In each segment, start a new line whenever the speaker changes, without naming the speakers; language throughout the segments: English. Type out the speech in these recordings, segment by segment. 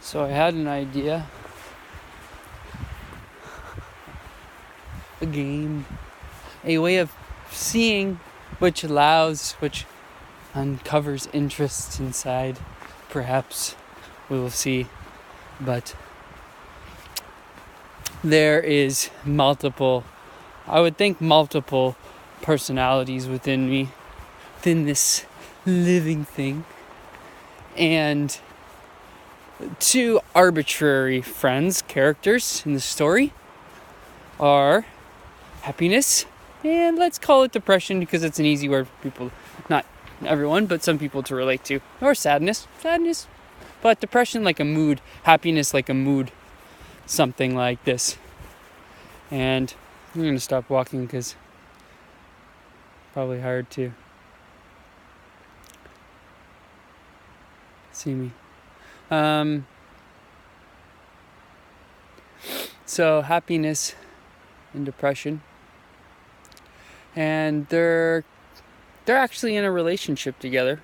So I had an idea, a game, a way of seeing which uncovers interest inside. Perhaps we will see, but there is multiple personalities within me, within this living thing, and two arbitrary characters in the story are happiness and let's call it depression because it's an easy word for people, not everyone, but some people to relate to, or sadness, but depression like a mood, happiness like a mood, something like this. And I'm going to stop walking because probably hard to see me. So happiness and depression, and they're actually in a relationship together,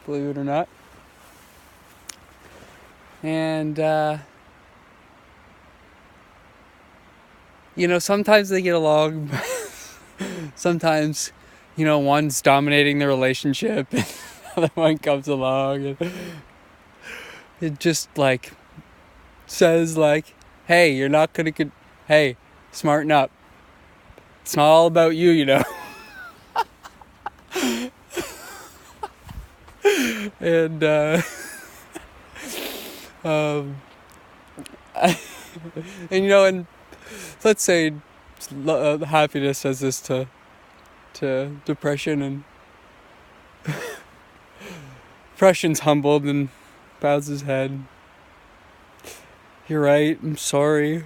believe it or not. And sometimes they get along. Sometimes one's dominating the relationship and the other one comes along and it just says hey, you're not gonna hey, smarten up, it's not all about you, and and let's say happiness says this to depression, and depression's humbled and bows his head. You're right, I'm sorry.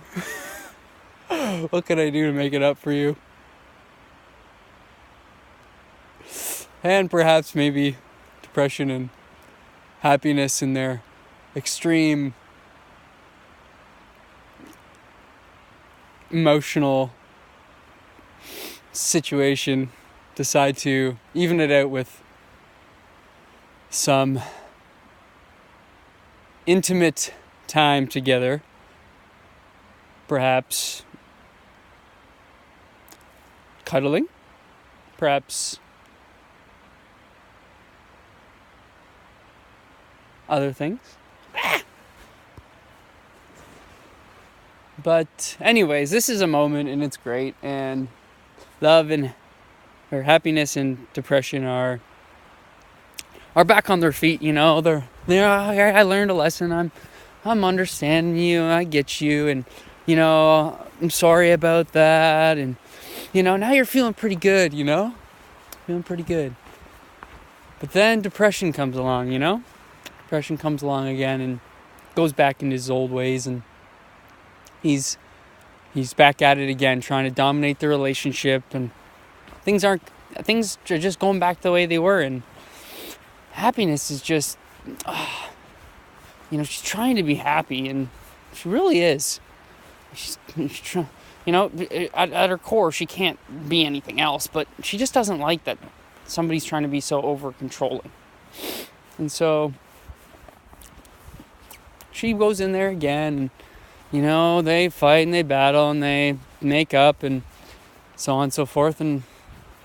What can I do to make it up for you? And perhaps maybe depression and happiness in their extreme emotional situation decide to even it out with some intimate time together, perhaps cuddling, perhaps other things. But anyways, this is a moment and it's great, and love and or happiness and depression are back on their feet, I learned a lesson. I'm understanding you, I get you, and I'm sorry about that, and now you're feeling pretty good, feeling pretty good. But then depression comes along, depression comes along again and goes back into his old ways, and he's back at it again, trying to dominate the relationship, and things are just going back the way they were, and happiness is just she's trying to be happy, and she really is. She's trying, at her core, she can't be anything else, but she just doesn't like that somebody's trying to be so over controlling. And so she goes in there again, and they fight and they battle and they make up and so on and so forth, and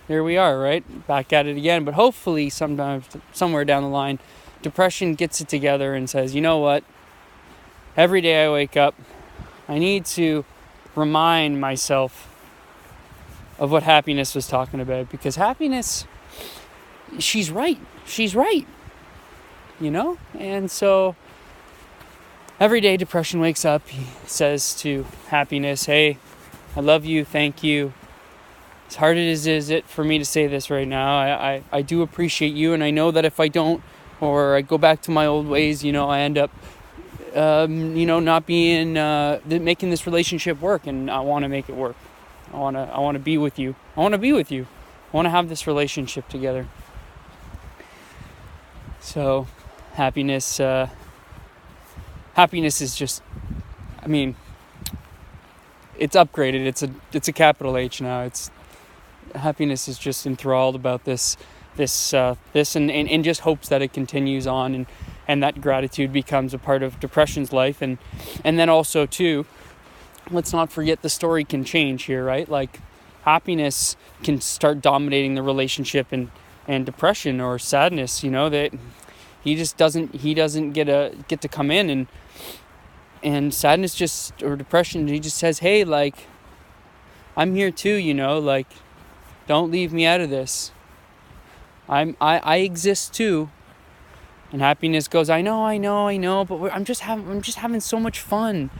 here we are, right? Back at it again. But hopefully somewhere down the line, depression gets it together and says, you know what? Every day I wake up, I need to remind myself of what happiness was talking about, because happiness, she's right. And so every day depression wakes up, he says to happiness, hey, I love you, thank you. As hard as is it for me to say this right now, I do appreciate you, and I know that if I don't, or I go back to my old ways, I end up not being making this relationship work, and I want to make it work. I want to be with you. I want to have this relationship together. So happiness is just, it's upgraded. It's a capital H now. Happiness is just enthralled about this and just hopes that it continues on, and that gratitude becomes a part of depression's life. And then also too, let's not forget the story can change here, right? Like happiness can start dominating the relationship, and depression or sadness, that he doesn't get to come in, and sadness or depression, he just says, hey, like, I'm here too, like, don't leave me out of this. I exist too. And happiness goes, I know, but I'm just having so much fun.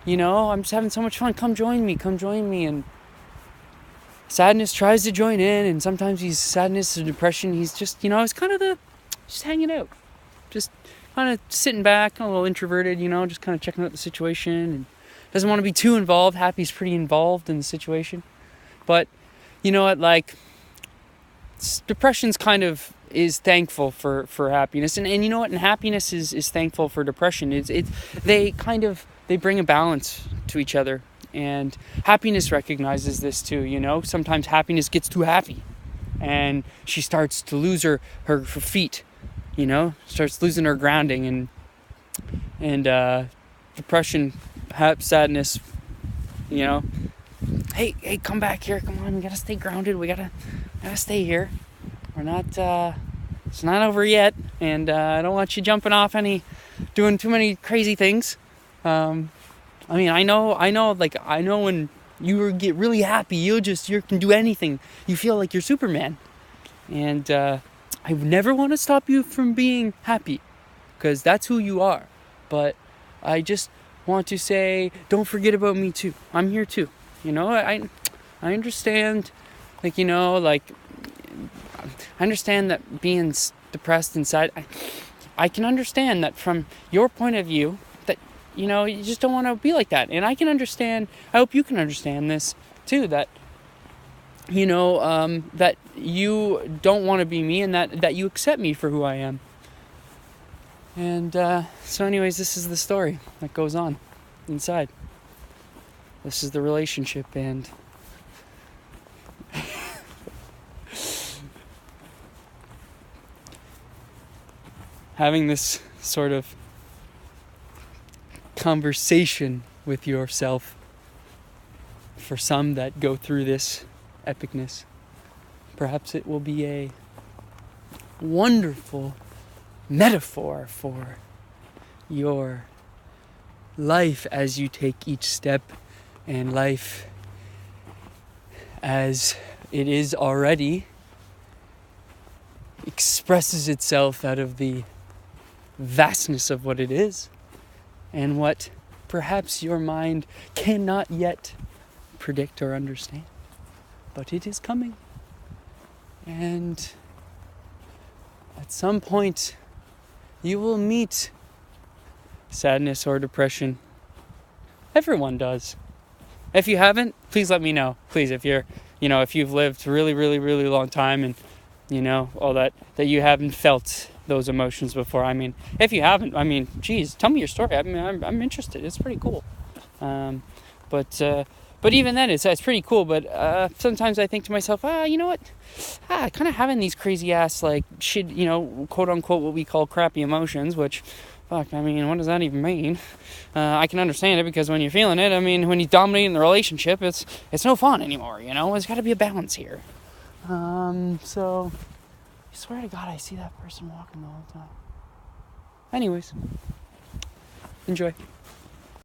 I'm just having so much fun. Come join me. And sadness tries to join in, and sometimes he's sadness and depression. He's just, it's kind of just hanging out, just kind of sitting back, a little introverted, just kind of checking out the situation, and doesn't want to be too involved. Happy's pretty involved in the situation, but you know what, like, depression's kind of is thankful for happiness, and you know what, and happiness is thankful for depression. They bring a balance to each other, and happiness recognizes this too. Sometimes happiness gets too happy, and she starts to lose her feet, starts losing her grounding, and depression, sadness, hey, come back here, come on, we gotta stay grounded, we gotta stay here. We're not, it's not over yet, and I don't want you jumping off doing too many crazy things. I know when you get really happy, you can do anything. You feel like you're Superman. And I never want to stop you from being happy, because that's who you are. But I just want to say, don't forget about me too. I'm here too. I understand, I understand that being depressed inside, I can understand that from your point of view, that, you just don't want to be like that. And I can understand, I hope you can understand this too, that, that you don't want to be me, and that you accept me for who I am. And so anyways, this is the story that goes on inside. This is the relationship, and having this sort of conversation with yourself, for some that go through this epicness, perhaps it will be a wonderful metaphor for your life as you take each step, and life as it is already expresses itself out of the vastness of what it is, and what perhaps your mind cannot yet predict or understand, but it is coming. And at some point you will meet sadness or depression. Everyone does. If you haven't, please let me know. Please, if you're, if you've lived a really, really, really long time, and all that you haven't felt those emotions before. If you haven't, geez, tell me your story. I'm interested. It's pretty cool. But even then, it's pretty cool. But sometimes I think to myself, you know what? Kind of having these crazy ass, like, shit, quote unquote, what we call crappy emotions, which, fuck, what does that even mean? I can understand it, because when you're feeling it, when you dominate in the relationship, it's no fun anymore, There's got to be a balance here. So, I swear to God, I see that person walking the whole time. Anyways, enjoy.